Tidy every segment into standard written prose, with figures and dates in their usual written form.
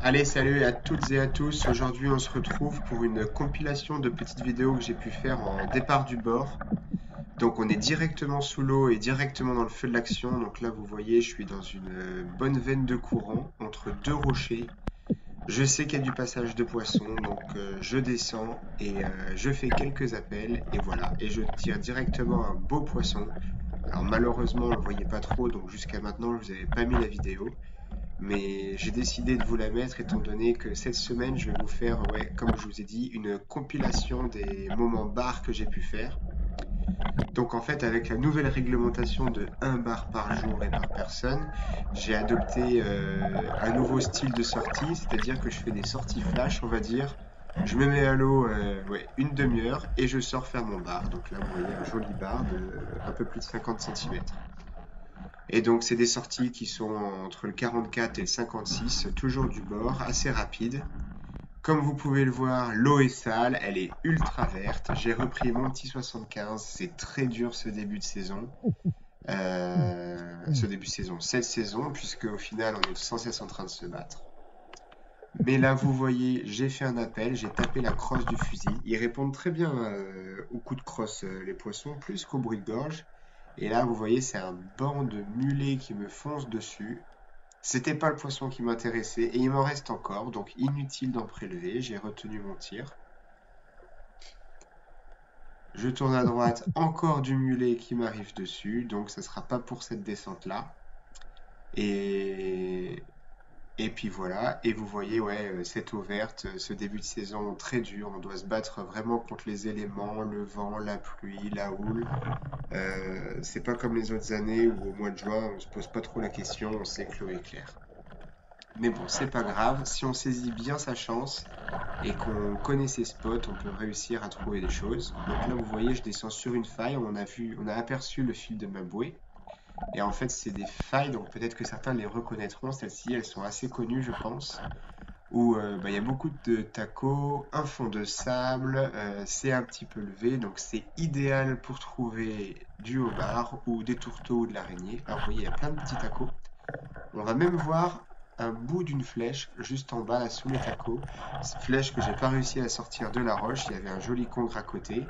Allez, salut à toutes et à tous. Aujourd'hui, on se retrouve pour une compilation de petites vidéos que j'ai pu faire en départ du bord. Donc, on est directement sous l'eau et directement dans le feu de l'action. Donc là, vous voyez, je suis dans une bonne veine de courant entre deux rochers. Je sais qu'il y a du passage de poissons, donc je descends et je fais quelques appels et voilà. Et je tire directement un beau poisson. Alors malheureusement, on ne le voyait pas trop, donc jusqu'à maintenant, je vous avais pas mis la vidéo. Mais j'ai décidé de vous la mettre étant donné que cette semaine, je vais vous faire, ouais, comme je vous ai dit, une compilation des moments bar que j'ai pu faire. Donc en fait, avec la nouvelle réglementation de 1 bar par jour et par personne, j'ai adopté un nouveau style de sortie, c'est-à-dire que je fais des sorties flash, on va dire. Je me mets à l'eau ouais, une demi-heure et je sors faire mon bar. Donc là, vous voyez un joli bar de un peu plus de 50 centimètres. Et donc, c'est des sorties qui sont entre le 44 et le 56, toujours du bord, assez rapide. Comme vous pouvez le voir, l'eau est sale, elle est ultra verte. J'ai repris mon petit 75, c'est très dur ce début de saison. Ce début de saison, cette saison, puisque au final, on est sans cesse en train de se battre. Mais là, vous voyez, j'ai fait un appel, j'ai tapé la crosse du fusil. Ils répondent très bien au coup de crosse, les poissons, plus qu'au bruit de gorge. Et là, vous voyez, c'est un banc de mulets qui me fonce dessus. C'était pas le poisson qui m'intéressait et il m'en reste encore, donc inutile d'en prélever. J'ai retenu mon tir. Je tourne à droite, encore du mulet qui m'arrive dessus, donc ça sera pas pour cette descente-là. Et Et puis voilà, et vous voyez, ouais, cette eau verte, ce début de saison très dur, on doit se battre vraiment contre les éléments, le vent, la pluie, la houle. C'est pas comme les autres années où au mois de juin, on se pose pas trop la question, on sait que l'eau est claire. Mais bon, c'est pas grave, si on saisit bien sa chance et qu'on connaît ses spots, on peut réussir à trouver des choses. Donc là, vous voyez, je descends sur une faille, on a aperçu le fil de ma bouée. Et en fait, c'est des failles, donc peut-être que certains les reconnaîtront. Celles-ci, elles sont assez connues, je pense. Où bah, il y a beaucoup de tacos, un fond de sable, c'est un petit peu levé, donc c'est idéal pour trouver du homard ou des tourteaux ou de l'araignée. Alors vous voyez, il y a plein de petits tacos. On va même voir un bout d'une flèche juste en bas, là, sous les tacos. Cette flèche que j'ai pas réussi à sortir de la roche, il y avait un joli congre à côté.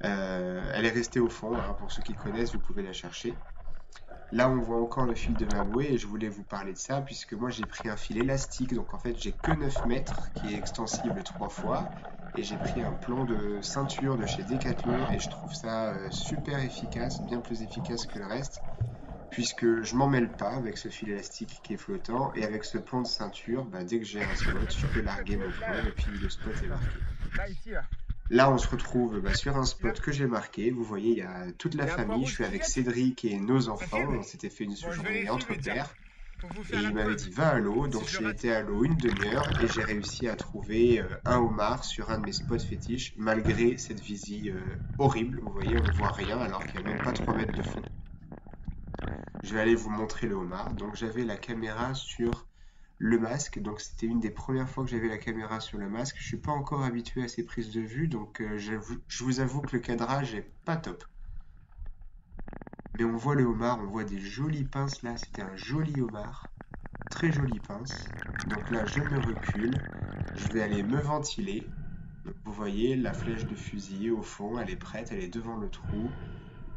Elle est restée au fond, hein, pour ceux qui connaissent, vous pouvez la chercher. Là, on voit encore le fil de ma bouée et je voulais vous parler de ça puisque moi j'ai pris un fil élastique. Donc en fait, j'ai que 9 mètres qui est extensible 3 fois et j'ai pris un plan de ceinture de chez Decathlon et je trouve ça super efficace, bien plus efficace que le reste puisque je m'en mêle pas avec ce fil élastique qui est flottant et avec ce plan de ceinture, bah, dès que j'ai un spot, je peux larguer mon plan et puis le spot est marqué. Là, ici, là. Là, on se retrouve bah, sur un spot que j'ai marqué. Vous voyez, il y a toute la Il y a un point famille. Je rouge suis qui avec jette. Cédric et nos Ok, enfants. mais. On s'était fait une Bon, je vais journée les entre filmer, tiens. pairs. Pour vous Et faire il un m'avait peu. dit, va à l'eau. Si Donc, je le j'ai rate. été à l'eau une demi-heure et j'ai réussi à trouver un homard sur un de mes spots fétiches, malgré cette visie horrible. Vous voyez, on ne voit rien alors qu'il n'y a même pas 3 mètres de fond. Je vais aller vous montrer le homard. Donc, j'avais la caméra sur le masque. Donc, c'était une des premières fois que j'avais la caméra sur le masque. Je suis pas encore habitué à ces prises de vue. Donc, je vous avoue que le cadrage est pas top. Mais on voit le homard, on voit des jolies pinces là. C'était un joli homard. Très jolie pince. Donc là, je me recule. Je vais aller me ventiler. Donc, vous voyez, la flèche de fusil au fond, elle est prête, elle est devant le trou.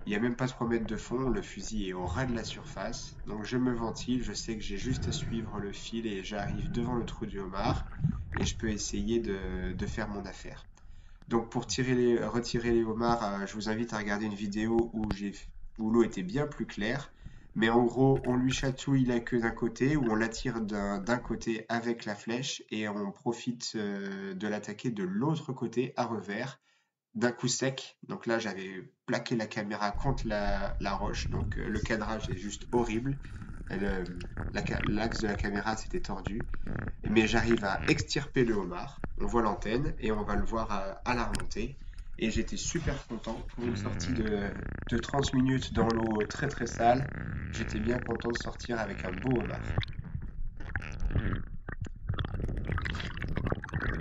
Il n'y a même pas 3 mètres de fond, le fusil est au ras de la surface. Donc je me ventile, je sais que j'ai juste à suivre le fil et j'arrive devant le trou du homard et je peux essayer de faire mon affaire. Donc pour retirer les homards, je vous invite à regarder une vidéo où l'eau était bien plus claire. Mais en gros, on lui chatouille la queue d'un côté ou on l'attire d'un côté avec la flèche et on profite de l'attaquer de l'autre côté à revers d'un coup sec. Donc là, j'avais plaqué la caméra contre la roche. Donc le cadrage est juste horrible. L'axe de la caméra s'était tordu. Mais j'arrive à extirper le homard. On voit l'antenne et on va le voir à la remontée. Et j'étais super content pour une sortie de 30 minutes dans l'eau très très sale. J'étais bien content de sortir avec un beau homard.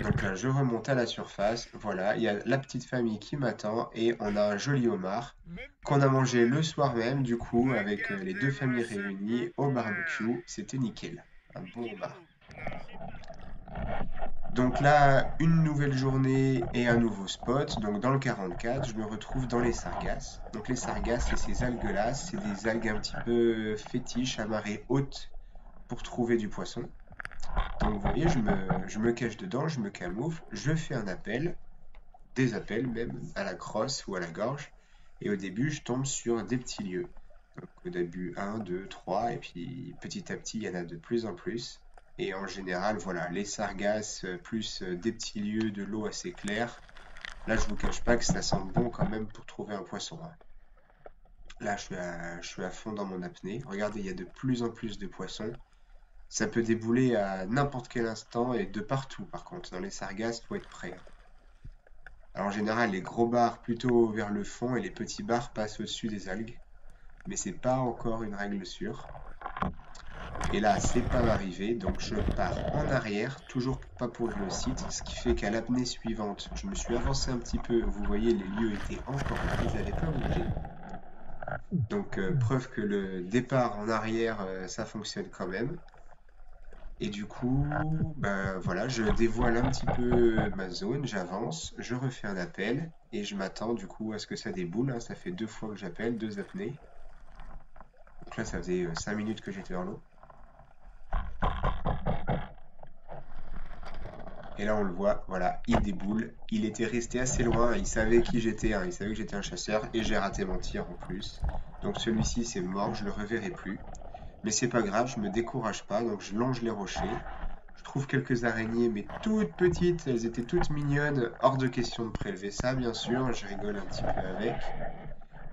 Donc là, je remonte à la surface. Voilà, il y a la petite famille qui m'attend et on a un joli homard Même pas qu'on a mangé encore. le soir même, du coup, avec les deux familles Regardez-moi ce réunies au petit barbecue. homard. C'était nickel. Un bon homard. Filou. Donc là, une nouvelle journée et un nouveau spot. Donc dans le 44, je me retrouve dans les sargasses. Donc les sargasses, c'est ces algues-là, c'est des algues un petit peu fétiches à marée haute pour trouver du poisson. Donc vous voyez, je me cache dedans, je me camoufle, je fais un appel, des appels même, à la crosse ou à la gorge. Et au début, je tombe sur des petits lieux. Donc au début, un, 2, 3, et puis petit à petit, il y en a de plus en plus. Et en général, voilà, les sargasses, plus des petits lieux de l'eau assez claire. Là, je vous cache pas que ça sent bon quand même pour trouver un poisson, hein. Là, je suis à fond dans mon apnée. Regardez, il y a de plus en plus de poissons. Ça peut débouler à n'importe quel instant et de partout, par contre. Dans les sargasses, faut être prêt, hein. Alors, en général, les gros bars plutôt vers le fond et les petits bars passent au-dessus des algues. Mais c'est pas encore une règle sûre. Et là, c'est pas arrivé, donc je pars en arrière, toujours pour pas pourrir le site, ce qui fait qu'à l'apnée suivante, je me suis avancé un petit peu. Vous voyez, les lieux étaient encore là, ils n'avaient pas bougé. Donc, preuve que le départ en arrière, ça fonctionne quand même. Et du coup, ben voilà, je dévoile un petit peu ma zone, j'avance, je refais un appel et je m'attends du coup à ce que ça déboule, hein. Ça fait 2 fois que j'appelle, 2 apnées. Donc là, ça faisait 5 minutes que j'étais dans l'eau. Et là, on le voit, voilà, il déboule. Il était resté assez loin, il savait qui j'étais, hein, il savait que j'étais un chasseur et j'ai raté mon tir en plus. Donc celui-ci, c'est mort, je le reverrai plus. Mais c'est pas grave, je me décourage pas, donc je longe les rochers. Je trouve quelques araignées, mais toutes petites, elles étaient toutes mignonnes. Hors de question de prélever ça, bien sûr, je rigole un petit peu avec.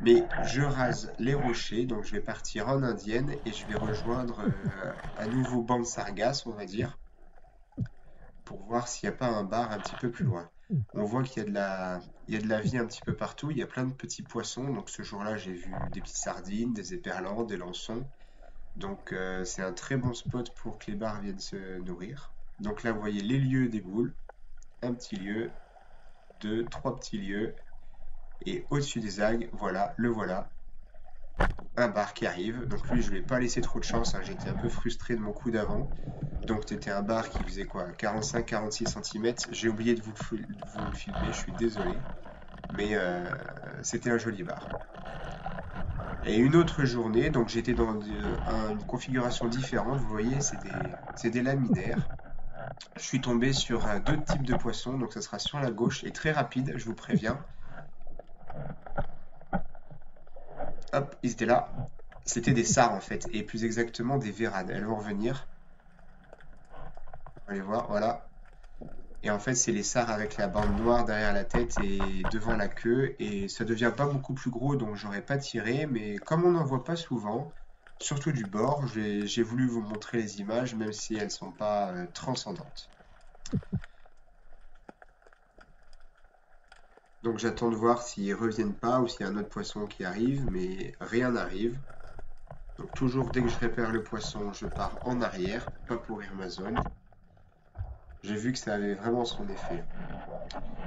Mais je rase les rochers, donc je vais partir en indienne et je vais rejoindre un nouveau banc de sargasses, on va dire, pour voir s'il n'y a pas un bar un petit peu plus loin. On voit qu'il y a il y a de la vie un petit peu partout, il y a plein de petits poissons. Donc ce jour-là, j'ai vu des petites sardines, des éperlans, des lançons. Donc c'est un très bon spot pour que les bars viennent se nourrir. Donc là, vous voyez les lieux des boules. Un petit lieu, deux, trois petits lieux. Et au-dessus des algues, voilà, le voilà. Un bar qui arrive. Donc lui, je ne lui ai pas laissé trop de chance, hein. J'étais un peu frustré de mon coup d'avant. Donc c'était un bar qui faisait quoi, 45-46 cm. J'ai oublié de vous le filmer, je suis désolé. Mais c'était un joli bar. Et une autre journée, donc j'étais dans une configuration différente. Vous voyez, c'est des laminaires. Je suis tombé sur deux types de poissons, donc ça sera sur la gauche et très rapide, je vous préviens. Hop, ils étaient là. C'était des sars en fait, et plus exactement des vérades. Elles vont revenir. On va les voir, voilà. Et en fait, c'est les sars avec la bande noire derrière la tête et devant la queue. Et ça devient pas beaucoup plus gros, donc j'aurais pas tiré. Mais comme on n'en voit pas souvent, surtout du bord, j'ai voulu vous montrer les images, même si elles sont pas transcendantes. Donc j'attends de voir s'ils reviennent pas ou s'il y a un autre poisson qui arrive, mais rien n'arrive. Donc toujours dès que je repère le poisson, je pars en arrière, pas pourrir ma zone. J'ai vu que ça avait vraiment son effet.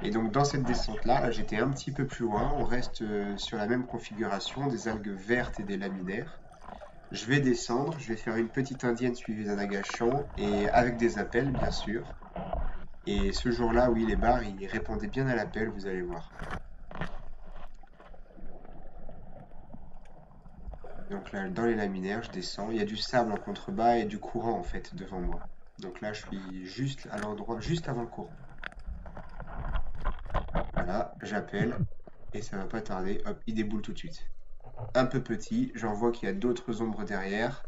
Et donc dans cette descente-là, là, j'étais un petit peu plus loin, on reste sur la même configuration, des algues vertes et des laminaires. Je vais descendre, je vais faire une petite indienne suivie d'un agachant, et avec des appels bien sûr. Et ce jour-là, oui, les bars, ils répondaient bien à l'appel, vous allez voir. Donc là, dans les laminaires, je descends. Il y a du sable en contrebas et du courant en fait devant moi. Donc là, je suis juste à l'endroit, juste avant le courant. Voilà, j'appelle et ça va pas tarder. Hop, il déboule tout de suite. Un peu petit, j'en vois qu'il y a d'autres ombres derrière.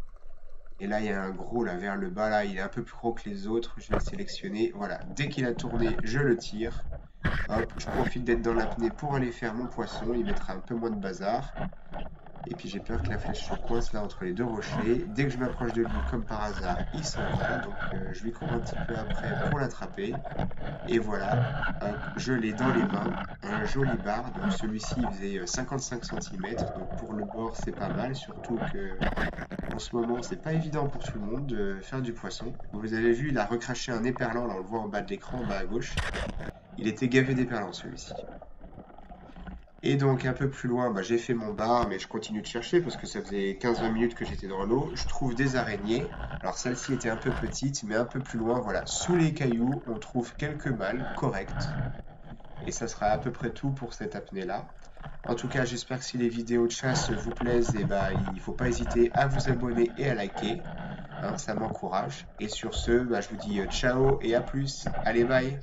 Et là, il y a un gros là vers le bas. Là, il est un peu plus gros que les autres. Je vais le sélectionner. Voilà, dès qu'il a tourné, je le tire. Hop, je profite d'être dans l'apnée pour aller faire mon poisson. Il mettra un peu moins de bazar. Et puis j'ai peur que la flèche se coince là entre les deux rochers. Dès que je m'approche de lui, comme par hasard, il s'en va. Donc je lui cours un petit peu après pour l'attraper. Et voilà, hop, je l'ai dans les mains. Un joli bar. Donc celui-ci il faisait 55 cm. Donc pour le bord c'est pas mal. Surtout que en ce moment c'est pas évident pour tout le monde de faire du poisson. Vous avez vu, il a recraché un éperlan. Là on le voit en bas de l'écran, en bas à gauche. Il était gavé d'éperlans celui-ci. Et donc un peu plus loin, bah, j'ai fait mon bar, mais je continue de chercher parce que ça faisait 15-20 minutes que j'étais dans l'eau. Je trouve des araignées. Alors celle-ci était un peu petite, mais un peu plus loin, voilà, sous les cailloux, on trouve quelques mâles corrects. Et ça sera à peu près tout pour cette apnée-là. En tout cas, j'espère que si les vidéos de chasse vous plaisent, et bah, il ne faut pas hésiter à vous abonner et à liker. Hein, ça m'encourage. Et sur ce, bah, je vous dis ciao et à plus. Allez, bye!